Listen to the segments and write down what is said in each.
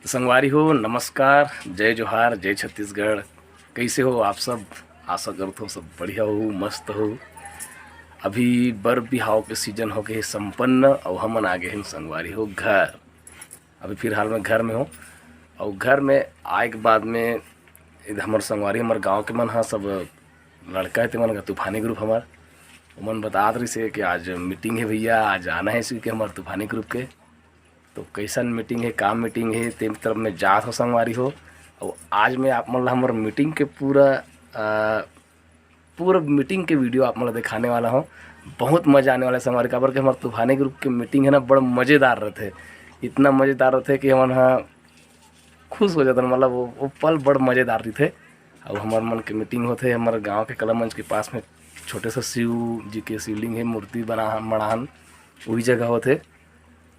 तो संगवारी हो, नमस्कार, जय जोहार, जय छत्तीसगढ़। कैसे हो आप सब? आशा करता हो सब बढ़िया हो, मस्त हो। अभी बर बिहाव के सीजन हो गए संपन्न और हमन आगे हैं संगवारी हो घर। अभी फिलहाल में घर में हो और घर में आए के बाद में हमारे संगवारी हमारे गांव के मन हाँ सब लड़का है मन का तूफानी ग्रुप हमार मन बतात रही से कि आज मीटिंग है भैया, आज आना है इसी के हमारे तूफानी ग्रुप के। तो कैसन मीटिंग है, काम मीटिंग है, तेम तरफ में जात हो संगवारी हो। और आज मैं आप मतलब हमारे मीटिंग के पूरा मीटिंग के वीडियो आप मतलब दिखाने वाला हूँ। बहुत मज़ा आने वाला है संगवारी काबर के हमारे तूफानी ग्रुप की मीटिंग है ना, बड़ा मज़ेदार रहते, इतना मज़ेदार रहते कि हम यहाँ खुश हो जाते, मतलब वो पल बड़ मज़ेदार रही थे। और हमारे मन की मीटिंग होते हमारे गांव के कला मंच के पास में छोटे से शिव जी के शिवलिंग है, मूर्ति बनाहन वही जगह होते।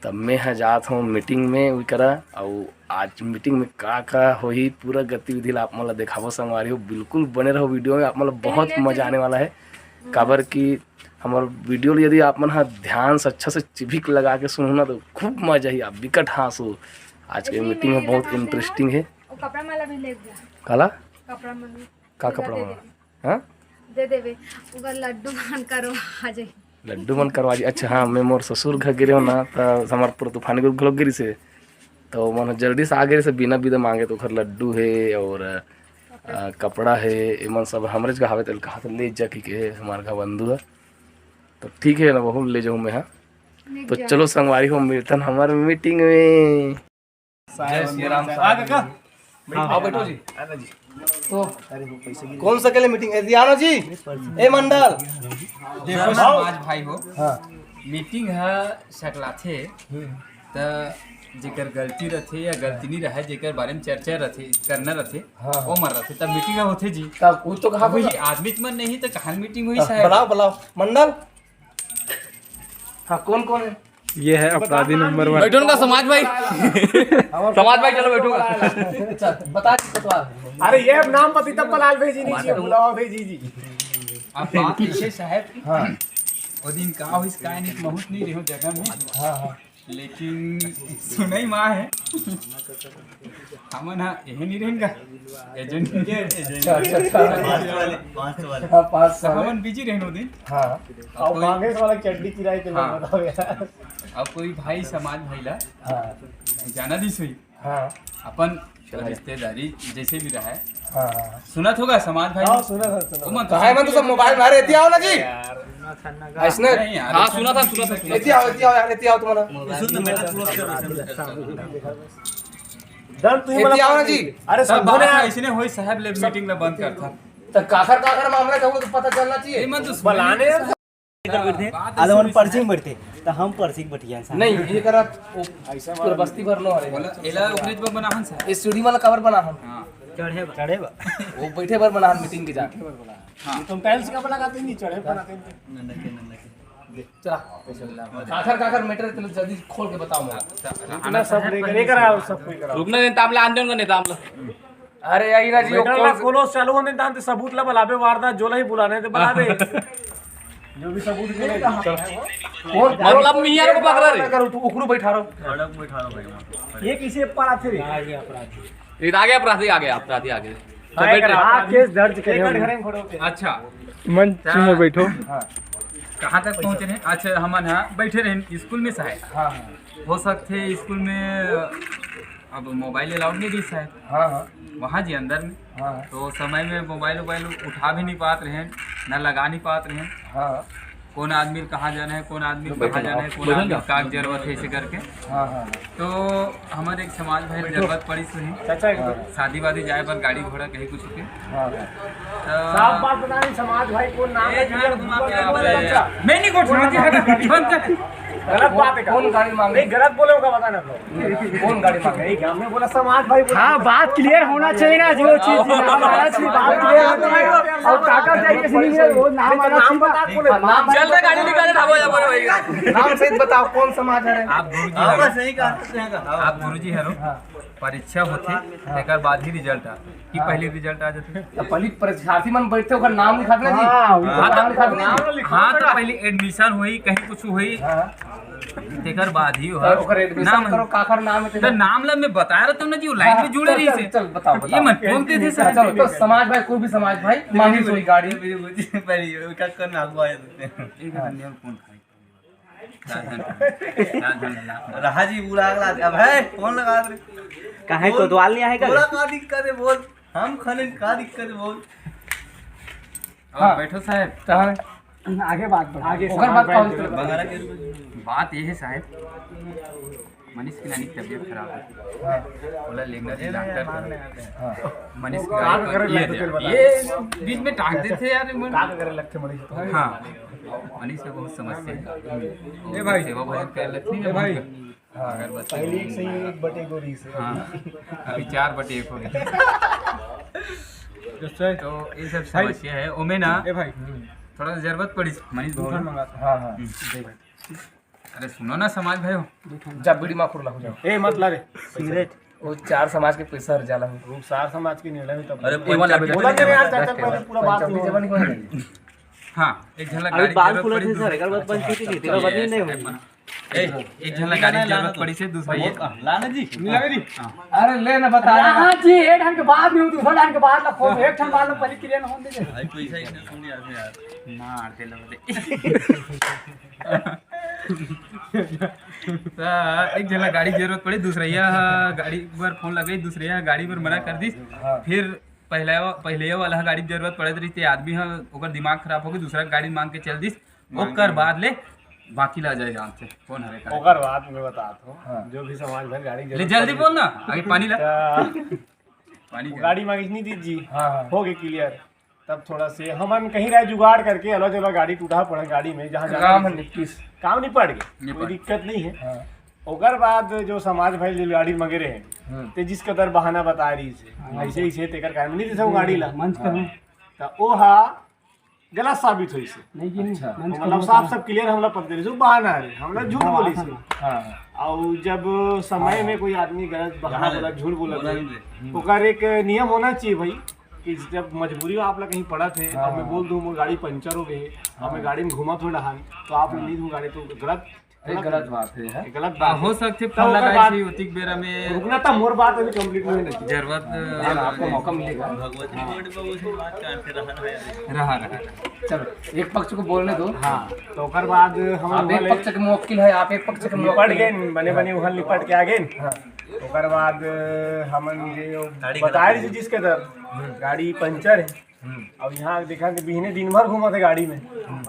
तब मैं यहाँ जात हूँ मीटिंग में वही करा। और आज मीटिंग में का हो ही पूरा गतिविधि आप मतलब दिखावो संगवारी हो। बिल्कुल बने रहो वीडियो में, आप मतलब बहुत मज़ा आने वाला है। काबर कि हमारे वीडियो यदि आप मन हाँ ध्यान से अच्छा से चिभिक लगा के सुनो ना तो खूब मजा ही, आप विकट हंसो। आज के मीटिंग में बहुत इंटरेस्टिंग है। काला का कपड़ा वाला हाँ दे देवे उगर लड्डू बन करो आ जाए लड्डू मन करवा दी। अच्छा हाँ, मैं मोर ससुर घर गिरे हो ना तो हमारे पूरा तूफानी ग्रुप लोग गिरी से तो मन जल्दी से आ गए से बिना बिना मांगे तो घर लड्डू है और कपड़ा है, एमन सब हमारे जगह हावे तो कहा तो ले जा के हमारे घर बंधु है। तो ठीक है ना, वो ले जाऊँ मैं। हाँ तो चलो संगवारी हो मिलतन हमारे मीटिंग में। आओ बैठो जी। आना जी। तो कौन सा के मीटिंग है आना जी? ए मंडल देखो समाज भाई हो। हाँ। मीटिंग है सकलाथे त जेकर गलती रथे या गलती नहीं रहे जेकर बारे में चर्चा रथे करना रथे वो मर रथे तब मीटिंग होथे जी। तब कुछ तो कहा वही आदमी मन नहीं तो कहां मीटिंग हुई साहब? बुलाओ बुलाओ मंडल। हाँ कौन कौन है? ये है अपराधी नंबर 1। बैठो ना समाज भाई। समाज भाई चलो बैठो। बता अरे ये नाम पति तब पलाल भेजी नहीं चाहिए, बुलाओ भेजी जी। अब बात ऐसे साहब हां वो दिन का हो इस काय नहीं बहुत नहीं रहो जगह में। हां हां लेकिन सुनई मां है हमन यही नहीं रहेंगे एजेंट हां 5 साल हमन बिजी रहनो दिन। हां और कांग्रेस वाला चड्डी किराए पे हाँ। बताओ यार। अब कोई भाई समाज भाईला हां जाना दिस हुई हां अपन रिश्तेदारी जैसे भी रहा है। हां सुनत होगा समाज भाई। हां सुना उमन कहां है? मैं तो सब मोबाइल मारे एती आओ ना जी। ऐसने हां सुना था एती आओ यार, एती आओ तुम्हारा डन तू एती आओ ना जी। अरे सब सब बात ने ऐसे होई साहब ले मीटिंग ला बंद कर था। तो काखर मामला का वो तो पता चलना चाहिए। ए मन तो बलाने आदमी पर्ची में बैठते तो हम पर्ची में बैठिया नहीं ये करा पूरा बस्ती भर लो। अरे बोला एला ओकरेज पर बनाहन से। इस सीढ़ी वाला कवर बना हम हां चढ़े वो बैठे भर बना हम मीटिंग के जाके। तुम टाइल्स का लगाते नहीं, चढ़े बनाते नहीं। चला काखर मैटर तो जल्दी खोल के बताओ मैं। इतना सब लेकर कराओ, सब कोई कराओ। रुकना नहीं तामला आंदोलन का नहीं तामला। अरे आई ना जी बेटा ला खोलो चालू होने दांत सबूत ला बुलावे वारदात जो ला ही बुलाने तो बुला दे। जो भी सबूत के लिए कौन मतलब मियां को पकड़ा रे करो तू उखरू बैठा रहो। ये किसी पर आते रे ये आ गया अपराधी आ गया अपराधी आ गए। हां करा केस दर्ज करे घर में खड़े होके। अच्छा मंच में बैठो। हां कहाँ तक पहुँचे रहे? अच्छा हमन यहाँ बैठे रहे स्कूल में शायद। हां हो सकते स्कूल में अब मोबाइल अलाउड नहीं थी शायद। हां हां वहाँ जी अंदर में हां तो समय में मोबाइल उठा भी नहीं पाते रहे न लगा नहीं पाते रहे। हां कौन आदमी कहाँ जाना है, कौन आदमी कहाँ जाना है, कौन आदमी का जरूरत है इसे करके। हां हां तो हमारे एक समाज भाई जरूरत पड़ी सुनी चाचा शादी वादी जाए पर गाड़ी घोड़ा कहीं कुछ के हां साफ बात बता नहीं, समाज भाई को नाम मैं नहीं कोट गलत बात है। कौन गाड़ी मांगे? नहीं गलत बोले होगा बताना तो। कौन गाड़ी मांगे? नहीं हमने बोला समाज भाई। हाँ बात क्लियर होना चाहिए ना, जो चीज हमारा चीज बात क्लियर होना चाहिए। और काका चाहिए किसी ने वो नाम आना चाहिए। नाम चल रहा गाड़ी निकाले ढाबा जा बोले भाई नाम सहित बताओ कौन समाज है? आप गुरुजी है परीक्षा होती एक बाद ही रिजल्ट आ कि पहले रिजल्ट आ जाते। तो पहले परीक्षार्थी मन बैठते ओकर नाम लिखाते ना जी। हाँ, नाम लिखाते ना। हाँ तो पहले एडमिशन हुई कहीं कुछ हुई तेकर बाद ही और ओकर एडमिशन करो काकर नाम है तो तेरा? नाम ला मैं बता रहा था ना जी, वो लाइन में जुड़े रही से। चल बताओ ये मत बोलते थे सर। चलो तो समाज भाई, कोई भी समाज भाई मांगी सोई गाड़ी रहा जी बुरा अगला अब है फोन लगा दे। काहे कोतवाल नहीं आएगा बोला का दिक्कत है बोल, हम खाने का दिक्कत है बोल। और बैठो साहब। कहाँ है? आगे बात बढ़ा आगे ओकर बात कौन सी? बात ये है साहब, मनीष की नानी की तबीयत खराब है, बोला लेना जी डॉक्टर को। मनीष की गाड़ी ये बीच में टांग देते यार। हाँ, मनीष का बहुत समस्या है। भाई सेवा भजन कर लगती है भाई। पहले एक से 1/2 से। हाँ, अभी 4/1 हो गई। तो ये सब समस्या है ओमे ना भाई। थोड़ा जरूरत पड़ी मनीष भाई। हाँ हाँ अरे सुनो ना समाज भाई हो, जब बीड़ी माँ खुला हो जाओ। ए मत ला रे सिगरेट वो 4 समाज के पैसा हर जाला हूँ। रूप सार समाज की निर्णय में तब अरे बोला करे यार चाचा पहले पूरा बात पंचायती नहीं जवानी हो जाएगी। हाँ, एक झलक अभी गाड़ी बाल जरूरत खुला पड़ी थे सर, एकर बाद पंचायती थी, तेरा बदली नहीं हुई। एक झलक गाड़ी जरूरत पड़ी से दूसरा ये लाना जी मिला दी। अरे ले ना बता हाँ जी, एक ढंग के बाद नहीं दूसरा ढंग के बाद ना फोन एक ठन बाद में परी क्लियर ना होने दे। भाई पैसा इतना सुन यार यार ना आते लगे। एक झलक गाड़ी जरूरत पड़ी, दूसरा यह गाड़ी पर फोन लगे, दूसरा यह गाड़ी पर मना कर दी। फिर पहले वाला गाड़ी की जरूरत पड़े रही थी, आदमी हाँ ओकर दिमाग खराब हो गई, दूसरा गाड़ी मांग के चल दिस। ओकर बाद ले बाकी ला जाए जान से फोन हरे का। ओकर बात में बताता हूं जो भी समाज भर गाड़ी ले जल्दी बोल ना, आगे पानी ला। पानी का। गाड़ी मांगी नहीं दी जी। हाँ हाँ हो गए क्लियर। तब थोड़ा से हम कहीं रहे जुगाड़ करके अलग जगह गाड़ी टूटा पड़ा गाड़ी में जहाँ काम है निपटीस। काम नहीं पड़ गए, कोई दिक्कत नहीं है। ओकर बाद जो समाज भाई जो गाड़ी मंगे रहे ते जिस कदर बहाना बता रही से ऐसे ही से तेकर कारण नहीं दिसो गाड़ी ला मंच कर तो ओ हा गलत साबित हुई से। नहीं जी नहीं मतलब साफ सब क्लियर हमला पता नहीं बहाना है हमला झूठ बोली से। हाँ और जब समय में कोई आदमी गलत बहाना बोला झूठ बोला ओकर एक नियम होना चाहिए भाई कि जब मजबूरी में आप लोग कहीं पड़ा थे और मैं बोल दूं मोर गाड़ी पंचर हो गई और मैं गाड़ी में घुमा थोड़ा हाल तो आप नहीं दूं गाड़ी तो गलत बात है। गलत बात हो सकते फोन लगाई थी उतिक बेरा में रुकना था मोर बात अभी कंप्लीट नहीं हुई जरूरत आपको मौका मिलेगा। रहा चलो एक पक्ष को बोलने दो। हाँ तो ओकर बाद हम आप एक पक्ष के मुवक्किल है, आप एक पक्ष के निपट मुवक्किल गए बने बने वहाँ निपट के आ गए। ओकर बाद हमन जे बताए रही जिसके दर गाड़ी पंचर है अब यहाँ देखा कि बिहने दिन भर घूमा थे गाड़ी में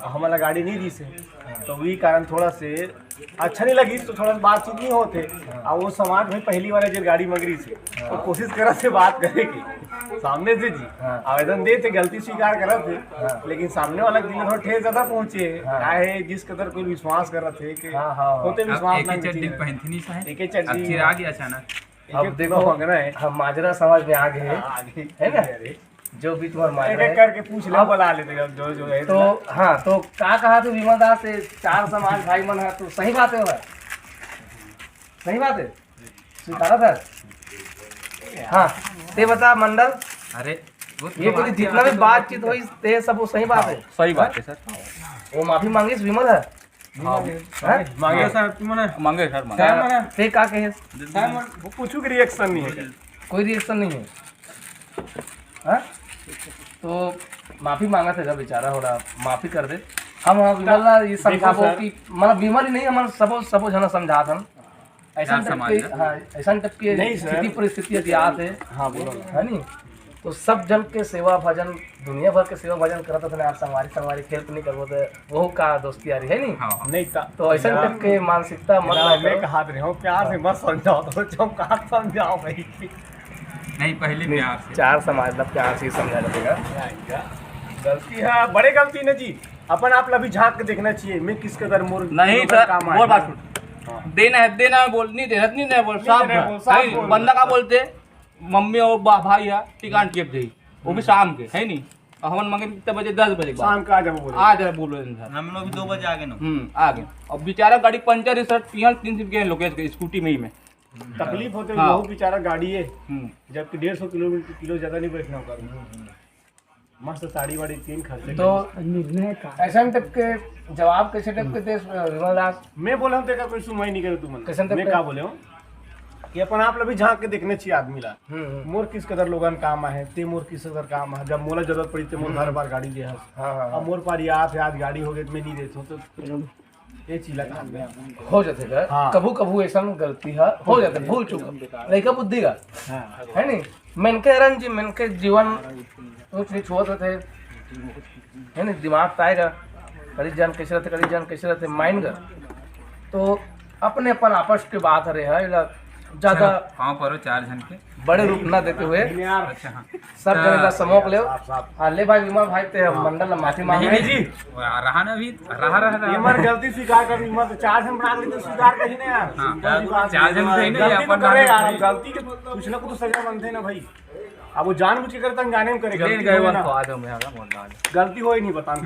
हमारा गाड़ी नहीं दी से तो वही कारण थोड़ा से अच्छा नहीं लगी तो थोड़ा बातचीत नहीं होते। और वो समाज भाई पहली वाले जो गाड़ी मंगरी से तो कोशिश करा से बात करे की सामने से जी आवेदन दे थे गलती स्वीकार करा थे लेकिन सामने वाला दिन थोड़ा ठेस ज्यादा पहुंचे है जिस कदर कोई विश्वास कर रहे थे कि होते विश्वास एक ही चड्डी पहनती नहीं साहब, एक ही चड्डी अब चिराग गया अचानक। अब देखो मंगना है हम माजरा समाज में आ गए हैं, आगे है ना? जो भी तुम्हारा एक माजरा एक है करके पूछ ले बता लेते अब जो जो है तो हाँ तो क्या कहा तू विमल दास से 4 समाज भाई मन है तो सही बात है वो सही बात है स्वीकारा था। हाँ ते बता मंडल अरे ये पूरी जितना भी बातचीत हुई ते सब वो सही बात है। सही बात है सर। वो माफी मांगी विमल है मांगे सर मांगे सर ते का कहे वो पूछू कि रिएक्शन नहीं है कोई रिएक्शन नहीं है। हाँ तो माफी मांगा था जब बेचारा हो रहा माफी कर दे हम विमल ना ये समझाबो कि मतलब बीमारी नहीं हमारा सबो जना समझा था ऐसा टाइप की स्थिति परिस्थिति यदि आते है नी तो सब जन के सेवा भजन दुनिया भर के सेवा भजन करता था आप संगवारी हेल्प नहीं करबो तो वो का दोस्ती आ रही है नी नहीं तो ऐसा टाइप के मानसिकता मैं कहा रहे हो प्यार से मत समझाओ तो जो कहा समझाओ भाई नहीं पहले प्यार से 4 समाज ला प्यार से समझा लगेगा। गलती है बड़े गलती न जी अपन आप ला भी झांक के देखना चाहिए मैं किस कदर मोर नहीं सर बोल बात सुन देना है बोल नहीं दे नहीं बोल साहब बंदा का बोलते मम्मी और भाई है टिकान टेप दे वो भी शाम के है नहीं हम मंगे कितने बजे 10 बजे शाम का आ जा बोलो हम लोग 2 बजे आ गए ना आ गए अब बेचारा गाड़ी पंचर है सर 3 के लोकेश स्कूटी में ही में तकलीफ होते हाँ। बहुत बेचारा गाड़ी है जबकि 150 किलो ज्यादा नहीं बैठना होगा मस्त साड़ी वाड़ी तीन खर्चे तो निर्णय का ऐसा टाइप के जवाब कैसे टाइप के दे विमल दास? मैं बोला हूँ तेरा कोई सुनवाई नहीं करे तू कैसन मन तब मैं पे? क्या बोले हूँ कि अपन आप लोग भी झांक के देखने चाहिए आदमी ला मोर किस कदर लोगन काम है ते मोर किस कदर काम है जब मोला जरूरत पड़ी ते मोर घर बार गाड़ी दे हस हाँ हाँ अब मोर पार याद है आज गाड़ी हो गई तो मैं नहीं देता हूँ तो ये चीज लगा हो जाते का हाँ। कभू कभू ऐसा गलती है हो जाते भूल चुक लड़का बुद्धि का है नहीं मन के रन जी मन के जीवन ऊंच नीच होते थे है नहीं दिमाग ताएगा कड़ी जान कैसे रहते कड़ी जान कैसे रहते माइंड का तो अपने अपन आपस के बात रहे है ज्यादा हाँ परो 4 जन के बड़े रूप ना देते हुए अच्छा हाँ सब जने का समोक ले हाँ ले भाई विमल भाई ते मंडल में माफी मांगे नहीं जी रहा ना अभी रहा इमर गलती स्वीकार कर इमर तो 4 जन बना ली तो स्वीकार कहीं नहीं यार हाँ, गलती बात 4 जन नहीं। थे ना, ये गलती तो अपन करे यार बात गलती के कुछ ना कुछ तो सजा बनते ना भाई अब वो जानबूझ के करता जाने में करे लेन गलती गए होए वन ना। को आ जाओ मैं आगा बोल रहा हूं। गलती हो ही नहीं बता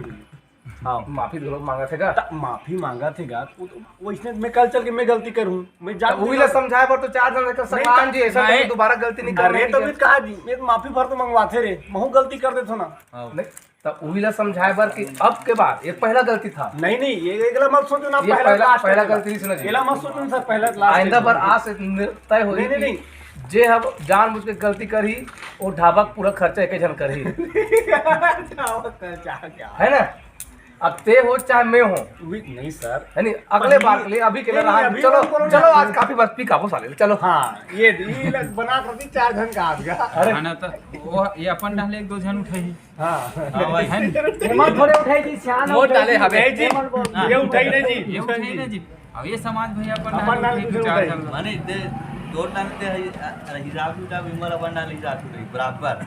हाँ माफी लोग मांगा थे का माफी मांगा थे गा वो इसने मैं कल चल के मैं गलती करूं मैं जा वो भी ले समझाए पर तो 4 जन का समान जी ऐसा नहीं। दोबारा गलती नहीं अरे करने तो की मैं कहा जी मैं माफी भर तो मंगवाते रे महू गलती कर देथो ना नहीं तब वही ला समझाए बर कि अब के बाद ये पहला गलती था नहीं नहीं ये अगला मत सोचो ना ये पहला लास्ट पहला गलती नहीं समझिए अगला मत सोचो सर पहला लास्ट आइंदा पर आज से तय हो नहीं, नहीं, नहीं। जे हम जानबूझ के गलती करी वो ढाबा का पूरा खर्चा एक जन करी क्या है ना अब ते हो चाहे मैं हो नहीं सर है नहीं अगले बार के लिए अभी के लिए नहीं, रहा अभी चलो हम करो ना। चलो आज काफी बस पी काबू साले चलो हाँ ये बना कर दी 4 जन का आज का हाँ ना तो वो ये अपन डाले 1-2 जन उठाई हाँ है नहीं हेमंत थोड़े उठाई जी सियान वोट डाले हवे नहीं जी ये उठाई नहीं जी ये उठाई ना जी अब ये समाज भैया अपन अपन डाले डाले तो 4 उठाई। जन माने दे दो डालते हिसाब किताब विमल अपन डाल हिसाब बराबर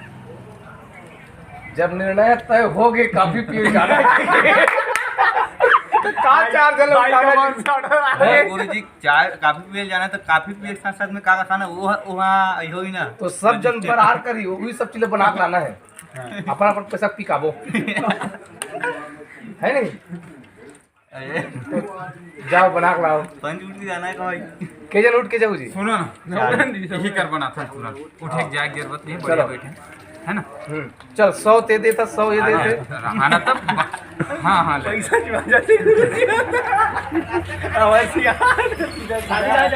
जब निर्णय तय हो गए काफी पी जाना तो का 4 जन उठाना जी। गुरुजी चाय काफी पिए जाना तो काफी पिए के साथ साथ में का खाना वो वहाँ हो ही ना तो सब जन बरार करी वो भी सब चीजें बना के लाना है अपन अपन पैसा पिकाबो है नहीं जाओ बना के लाओ पंच उठ के जाना है भाई के जन उठ के जाओ जी सुनो ना यही कर बना था पूरा उठे के जाए जरूरत नहीं बड़े चलो। बैठे है ना चल 100 ते देता 100 ये देते हाँ ना तब हाँ हाँ ले पैसा की वजह से अवश्य यार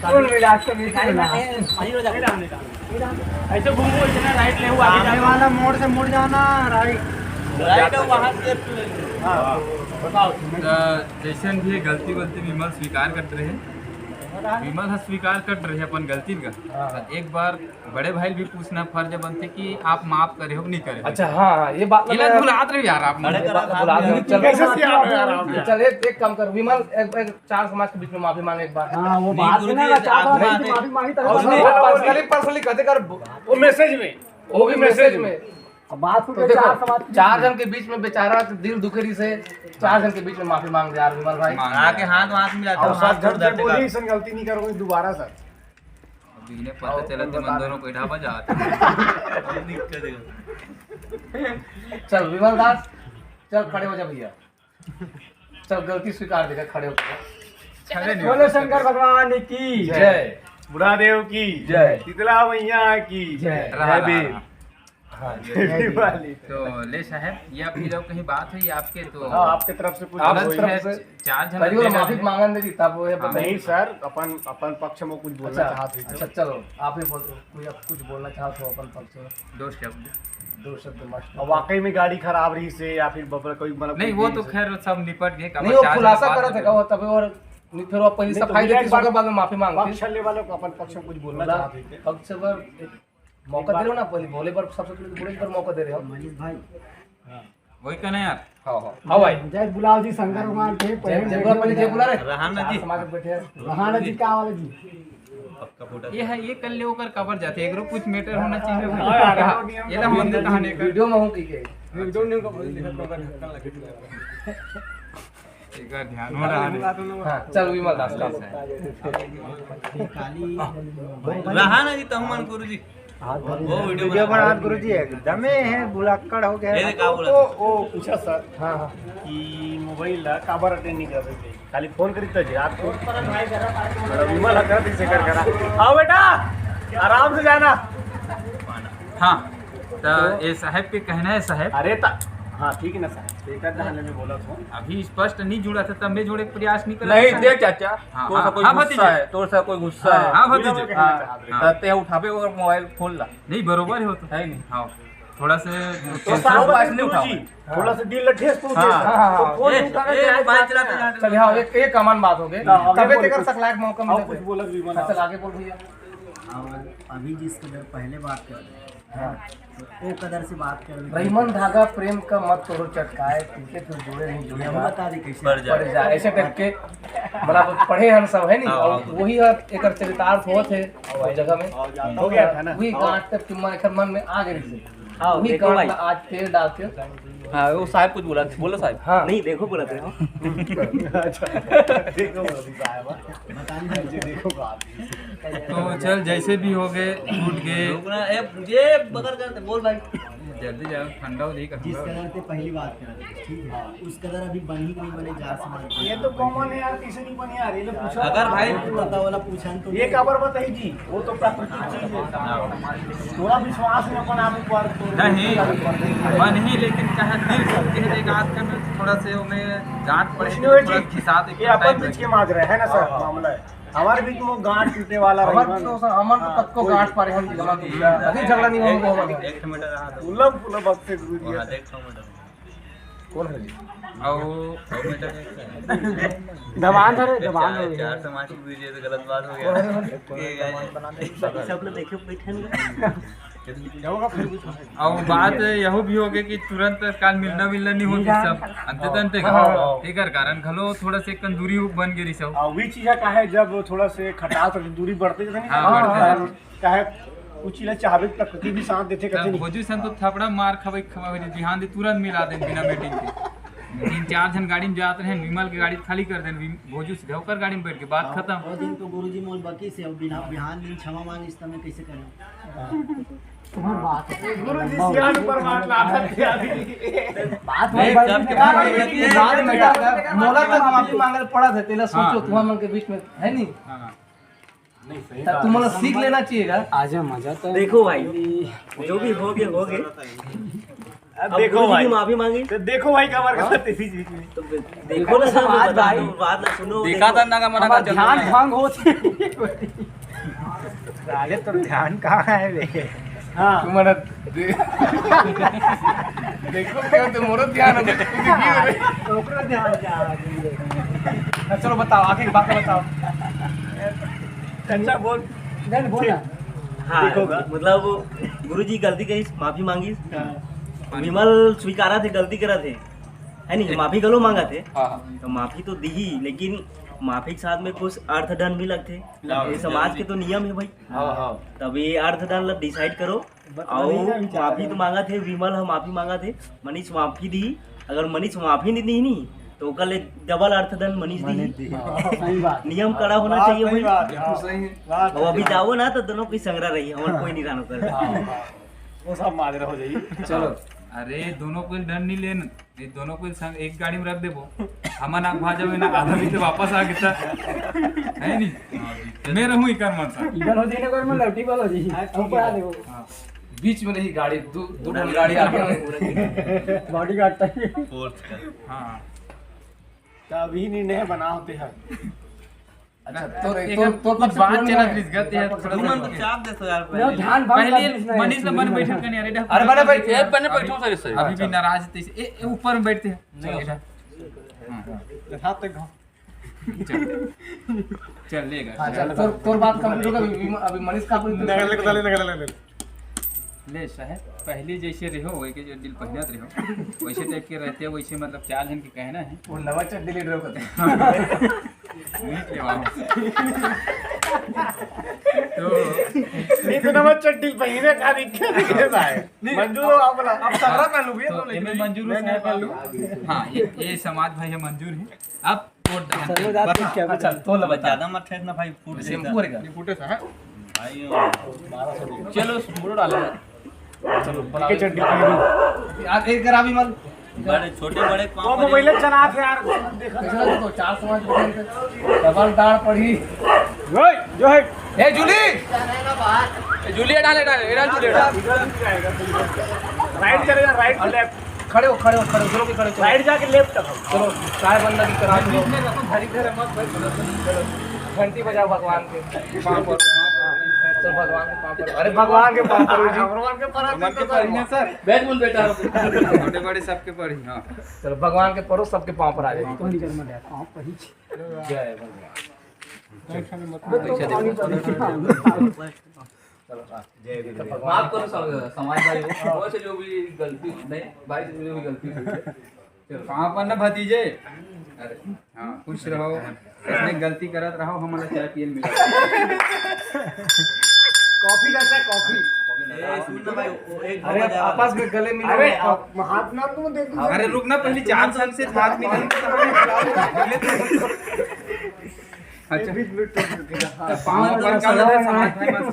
कौन मिला के मिठाई ना ऐसे घूमो इतना राइट ले हुआ आगे वाला मोड़ से मुड़ जाना राइट वहाँ से बताओ तो जैसे भी गलती विमल स्वीकार करते रहे विमल है स्वीकार कर रहे अपन गलती का तो एक बार बड़े भाई भी पूछना फर्ज बनते कि आप माफ करे हो कि नहीं करे हो। अच्छा हाँ ये बात ये बात भुलात रहे यार आप ये बात भुला दो। चल कैसे से आ रहे यार आप चल एक काम कर विमल एक 4 समाज के बीच में माफी मांगे एक बार हाँ वो नहीं, बात गुरुजी, सुना ना चार आप बार बात- माफी मांगी तो और उसने- पर्सनली कहते कर वो मैसेज में वो भी मैसेज में अब बात तो सुन देखो चार समाज 4 जन के बीच में बेचारा दिल दुखेरी से 4 जन के बीच में माफी मांग दे यार विमल भाई आके हाथ वहाँ से मिलाते और हो, हाथ सब छोड़ जन देते बोली का। ऐसा गलती नहीं करोगे दोबारा सर अब इन्हें पता चला तो मन दोनों को ढाबा जाते दिक्कत है। चल विमल दास चल खड़े हो जा भैया चल गलती स्वीकार देगा खड़े हो बोले शंकर भगवान की जय बुढ़ा देव की जय। शीतला मैया की जय। रहा हाँ दिवाली तो ले साहब ये आपकी जब कहीं बात हुई आपके तो हाँ आपके तरफ से कुछ आप गलत तरफ है? से 4 जन करियो देना माफी है। मांगन देगी तब वो ये बताइए नहीं सर अपन अपन पक्ष में कुछ बोलना अच्छा चाहते अच्छा चलो आप ही बोलो कोई आप कुछ बोलना चाहते हो अपन पक्ष में 2 शब्द 2 शब्द मस्त और वाकई में गाड़ी खराब रही से या फिर बबल कोई मतलब नहीं वो तो खैर सब निपट गए नहीं वो खुलासा करा था वो तब और फिर वो पहले नहीं, तो सफाई भैया देती एक बात- उसके बाद में माफी मांगती पक्ष चलने वालों को अपन पक्ष में कुछ बोलना चाहते थे पक्ष पर एक मौका दे रहे हो ना पहले बोले पर सबसे पहले बोले पर मौका दे रहे हो मनीष भाई वही कहना यार हाँ भाई जय बुलाओ जी शंकर भगवान थे जय बुला पहले जय बुला रे रहाना जी। समाज में बैठे हैं रहाना जी का वाले जी पक्का फोटो ये है ये कर ले होकर कवर जाते हैं एक कुछ मैटर होना चाहिए हाँ यार, हाँ, ये ना हम कहानी का वीडियो में हूँ की के एक बार ध्यान हो रहा है हाँ चल विमल दास का रहाना जी तो मन गुरु जी वो वीडियो बना गुरु जी एकदम है बुलाक्कड़ हो ये का बोला ओ पूछा सर हाँ हाँ कि मोबाइल ला काबर अटेंड नहीं कर रहे थे खाली फोन करी तो जी आपको विमल कर से कर करा आओ बेटा आराम से जाना हाँ तो ये साहब के कहना है साहब अरे हाँ ठीक है ना साहब, एक ढाले में बोला था अभी स्पष्ट नहीं जुड़ा था तब मैं जोड़े के प्रयास नहीं कर नहीं देख चाचा हाँ, तोर सा कोई हाँ, गुस्सा भतीजे। है, तोर सा कोई गुस्सा है। हाँ भतीजे हाँ, ते उठावे और मोबाइल खोल ला। नहीं बरोबर हो तो है नहीं। हाँ थोड़ा से तो साहब पास नहीं गुरुजी, उठाओ। थोड़ा सा दिल ठेस पहुंचे हाँ, तो फोन उठा के जाए मोबाइल चलाते जाते चल हाँ एक कमान बात हो गई तबे तेकर सकला के मौका और कुछ मिले बोला भी बना चल आगे बोल भैया अभी जिस कदर पहले बात कर रहे हैं तो वो कदर से बात कर रहे हैं। रहीमन धागा प्रेम का मत तोड़ो चटकाए क्योंकि फिर जुड़े नहीं जुड़े हम बता दी कैसे बढ़ पड़ जाए ऐसे टाइप के मतलब पढ़े हम सब है नहीं और वही एक चरितार्थ हुआ थे उस जगह में हो गया था ना वही गांठ तक कि मन में आ गई थी हाँ, वही देखो भाई। गांठ आज तेल डाल के हाँ वो साहब कुछ बोला बोलो साहब। हाँ नहीं देखो बोला थे देखो साहब देखो बात तो चल जैसे भी हो गए टूट गए रुकना ये बगर करते बोल भाई जल्दी जाओ ठंडा हो जाएगा जिस कदर से पहली बात कर रहे थे ठीक है उस कदर अभी बनी कि नहीं बने जार से ये तो कॉमन है यार, किसी नहीं बनी यार, ये तो पूछो अगर भाई पता वाला पूछा तो ये खबर बताई जी, वो तो प्राकृतिक चीज है, थोड़ा विश्वास में अपन आप ऊपर नहीं मन ही लेकिन चाहे दिल के है एक आध का में थोड़ा से हमें गांठ पड़े थोड़ा घिसा दे ये अपन बीच के माज रहे हैं ना सर, मामला है हमारे बीच में वो गांठ टूटे वाला हमारे तो सर अमन तो तक को गांठ पारे हम अभी झगड़ा नहीं होगा हमारा एक मीटर रहा था उलम पुलम वक्त से गुजर गया। एक मीटर कौन है जी और दबान धरे दबान धरे चार समाज की वीडियो तो गलत बात हो गया सब लोग देखे बैठे और बात यह भी हो गई कि तुरंत काल मिलना नहीं होगी सब अंत अंत एकर कारण घलो थोड़ा से दूरी बन गई सब और वही चीज का है जब थोड़ा से खटास और दूरी बढ़ते जाते नहीं हाँ, बढ़ते चाहे कुछ चीज चाहबे प्रकृति भी साथ देते कहते नहीं भोजू सन तो थपड़ा मार खबई खबई ध्यान दे तुरंत मिला दे बिना मीटिंग के 3-4 जन गाड़ी में जाते रहे विमल की गाड़ी खाली कर दे भोजू सीधे होकर गाड़ी में बैठ के बात खत्म वो दिन तो गुरुजी मोल बाकी से अब बिना बिहान दिन क्षमा मांग इस समय कैसे करें तुम्हारी बात है गुरु जी सियान पर बात लाता बात नहीं, भाई सब के बात बाद है ये कि बाद में क्या मोला तक हम आपकी मांगे पड़ा था तेला सोचो हाँ। तुम्हारे मन के बीच में है नहीं हाँ। तब तुम लोग सीख लेना चाहिएगा आजा मजा तो देखो भाई जो भी हो गए अब देखो भाई माफी मांगी तो देखो भाई कमर का बात इसी चीज में तो देखो ना सब बात भाई। बात ना सुनो देखा था ना का मना का ध्यान भंग होती राजे तो ध्यान कहाँ है बे हाँ तुम्हारा देखो क्या तो मोरो ध्यान है ओकरा ध्यान क्या चलो बताओ आगे बात बताओ चंचा बोल बोला हाँ मतलब गुरुजी गलती करी माफी मांगी विमल स्वीकारा थे गलती करा थे है नहीं माफी गलो मांगा थे तो माफी तो दी ही लेकिन माफी के साथ में कुछ अर्थदंड भी लगते ये समाज के तो नियम है भाई तब ये अर्थदंड डिसाइड करो और माफी तो मांगा थे विमल हम माफी मांगा थे मनीष माफी दी अगर मनीष माफी नहीं दी नहीं तो कल डबल अर्थदंड मनीष दी सही बात नियम कड़ा होना चाहिए भाई हाँ। और अभी जाओ ना तो दोनों की संग्रह रही हमारे कोई नहीं रहना कर वो सब माजरा हो जाएगी चलो अरे दोनों को डर नहीं लेना ये दोनों को संग एक गाड़ी में रख देबो हम ना भाजा में ना आधा भी तो वापस आ गया है नहीं मैं रहूं इकर मन सा इधर हो जाने को मैं लौटी बोलो जी ऊपर आ देखो बीच में नहीं गाड़ी दो गाड़ी आगे बॉडी गार्ड चाहिए हां अभी निर्णय बना होते हैं अच्छा तो बात चला प्लीज गति है थोड़ा तुम तो चाप दे तो यार लो ध्यान भंग पहले मनीष ने मन बैठक करने अरे अरे बने भाई ये पन्ने बैठो सर सर अभी भी नाराज थे ए ऊपर में बैठते हैं हाथ तक चल लेगा हाँ चल तोर बात कंप्लीट होगा अभी मनीष का कोई ले साहब पहले जैसे रहो वैसे जो दिल पहनत रहो वैसे टाइप के रहते हो वैसे मतलब 4 जन के कहना है वो नवा चड्डी लीडर होता मीट के बाबू तो नहीं तो नमक चट्टी पहने का दिक्कत है मंजूर हो अपना अब सगरा पहन लूंगी तो इनमें मंजूर है हाँ ये समाज भाई है मंजूर है अब कोट डाल अच्छा तो लगा ज्यादा मत ठहरना भाई फूट शैम्पू करेगा फुटे साहब चलो मोड़ो डालो चलो के चट्टी पहनी यार एक करा भी मत बड़े छोटे बड़े वो मोबाइल चला थे यार देखा कैसा तो 4 समाज के डबल दाढ़ पड़ी जो है ए जूली जूलियट डाले जूलियट राइट चलेगा, राइट लेफ्ट, खड़े हो दोनों के खड़े हो। राइट जाके लेफ्ट चलो चाय बंदा की करा दो। घंटी बजाओ भगवान के पाँव पर। चल भगवान के पाँव पर। अरे भगवान के पाँव पर जी। भगवान के पढ़ी सर, बैठ बोल बेटा छोटे बड़े सबके पढ़ी। हाँ चलो भगवान के परो सबके पाँव पर आ जाए। जय भगवान। माफ करो समाज भाई वो से जो भी गलती नहीं भाई से जो भी गलती हुई है। चलो कहाँ पर ना भतीजे। अरे हाँ खुश रहो, इसने गलती करत रहो, हमारा चाय पियल मिला। कॉफी कैसा है, कॉफी? अरे आपस में गले मिले। अरे हाथ ना तुम दे दो। अरे रुक ना, पहले 4 साल से हाथ मिला। अच्छा पाँव पर का लगा समाज भाई मत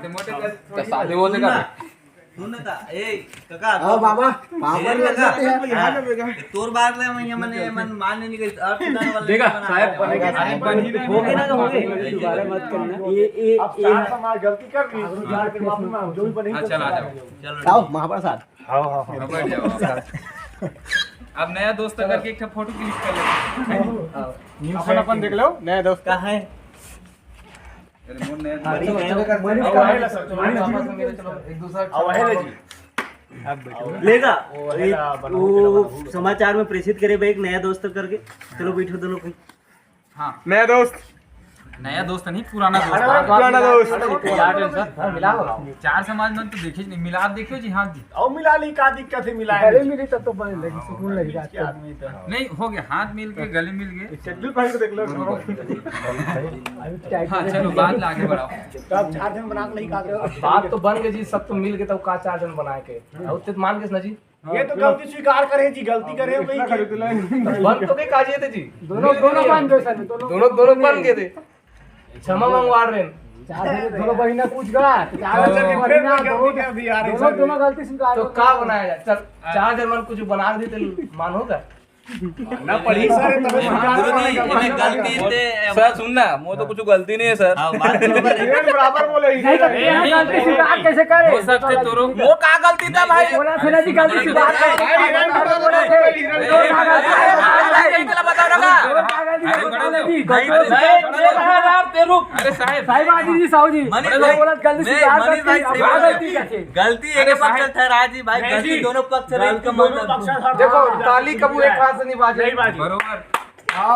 मोटे शादी वो से कर आओ बाबा पावर लग जाते हैं तोर बार ले मैं मने मन मान नहीं गई अर्थ दान वाले देखा साहब हो गए ना हो गए दोबारा मत करना। ये अब चार समाज गलती कर दी, जाके माफी मांगो, जो भी बनेगी। चल आ जाओ, चलो आओ महाप्रसाद। अब बैठ जाओ। अब नया दोस्त करके एक फोटो क्लिक कर लेते। अपन देख लो नया दोस्त कहाँ है अरे मोर नया लेगा वो समाचार में प्रेषित करे भाई एक नया दोस्त करके। चलो बैठो दोनों कोई। हाँ नया दोस्त, नया दोस्त नहीं, पुराना दोस्त। पुराना दोस्त। मिलाओ 4 समाज में तो देखे नहीं, मिलाप देखियो जी। हाँ जी और मिला ली, का दिक्कत है मिला गले मिली तब तो बने लगी, सुकून लगी रात को। आदमी तो नहीं हो गया, हाथ मिल के गले मिल गए। शेड्यूल पढ़ के देख लो। हाँ चलो बात ला आगे बढ़ाओ। तब 4 जन बना के नहीं का बात तो बन गई जी, सब तो मिल के तब का 4 जन बनाए के उतने मान के ना जी। ये तो गलती स्वीकार करे जी, गलती करे वही बन तो के काजिए थे जी, दोनों मान जो सर दोनों बन के थे। क्षमा मंगवा रहे हैं। दोनों बहिना पूछ गया दोनों गलती स्वीकार तो का बनाया जाए। चल 4 जन मन कुछ बना दी तो मान होगा ना पढ़ी सर, तब गलती से सर सुनना वो तो कुछ गलती नहीं है सर। बात बराबर बोले नहीं तो गलती स्वीकार कैसे करे। हो सकते तोरो वो का गलती था भाई। बोला था ना जी गलती स्वीकार अरे साहब गलती एक पक्ष ठहरा जी भाई, गलती दोनों पक्ष रहे इसका मतलब। देखो ताली कबू एक हाथ से नहीं बाजे। बरोबर। आओ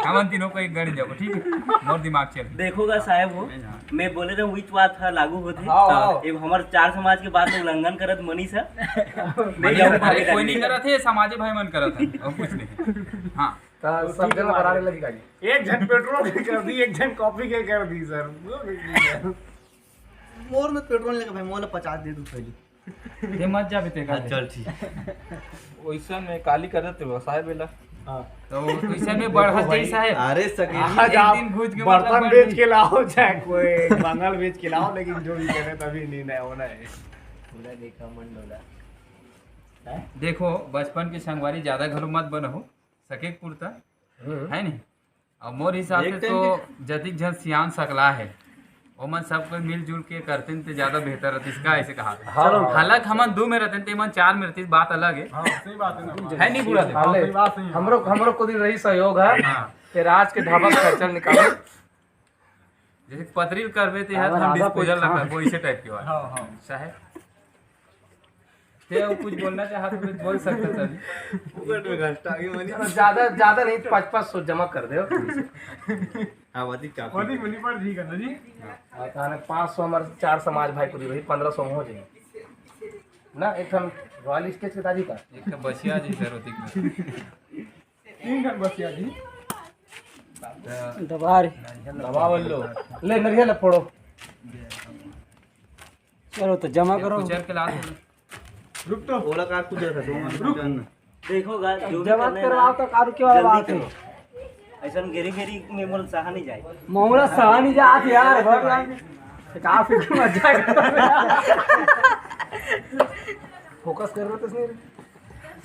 हम तीनों को एक गड़ी जाओ, ठीक है। मोर दिमाग चल देखोगा साहब वो मैं बोले रहा हूँ विच बात था लागू होते। आओ। एक हमारे 4 समाज के बात में उल्लंघन करत मनीष है। अरे कोई नहीं करा थे, समाजे भाई मन करा था और कुछ नहीं। हाँ तो सब जन बनाने लगेगा जी। एक जन पेट्रोल के कर दी, एक जन कॉफी के कर दी सर। मोर में पेट्रोल लगा भाई, मोर 50 दे दूं पहले। ये मत जा बेटे का। चल ठीक। वैसा में काली कर देते हो साहब बेला। तो वैसे में बढ़त जाई साहब। अरे सके आज आप बर्तन बेच के लाओ, चाहे कोई बांगल बेच के लाओ, लेकिन जो भी करे तभी नहीं नया होना है। पूरा देखा मन डोला। देखो बचपन के संगवारी ज्यादा घरों मत बनो, सके पुरता है नहीं। और मोर हिसाब से तो जतिक जन सियान सकला है वो मन सब कोई मिलजुल के करते तो ज्यादा बेहतर रहती। इसका ऐसे कहा हालांकि हम 2 में रहते ते मन 4 में रहती, बात अलग है। सही बात है नहीं पूरा दिन। हमरो को दिन रही सहयोग है कि राज के ढाबा का खर्चा निकालो। जैसे पतरील करबे तो यार हम डिस्पोजल रखा वो इसे टाइप के वाला साहब ते वो कुछ बोलना चाहते तो बोल सकते थे। ज्यादा नहीं 500 जमा कर दे। हाँ वही मनी पर ठीक है ना जी। 500 हमारे 4 समाज भाई को दी भाई 1500 में हो जाएगी ना। एक हम रॉयल स्टेज के ताजी का एक तो बसिया जी जरूरत है 3 घंटे बस यार जी। दबा लो ले नरियल फोड़ो। चलो तो जमा करो। कुचर के ला रुक तो ओला काट कुछ रखा तो देखोगा जो भी जमा करना है करवाओ तो कार की वाला बात है। ऐसा घेरी घेरी में मोल सहा नहीं जाए। मोहरा सहानी जात यार भगवान काफी मजा फोकस कर रहे हो तो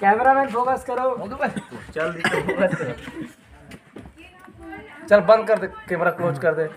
कैमरामैन फोकस करो। चल बंद कर दे, कैमरा क्लोज कर दे।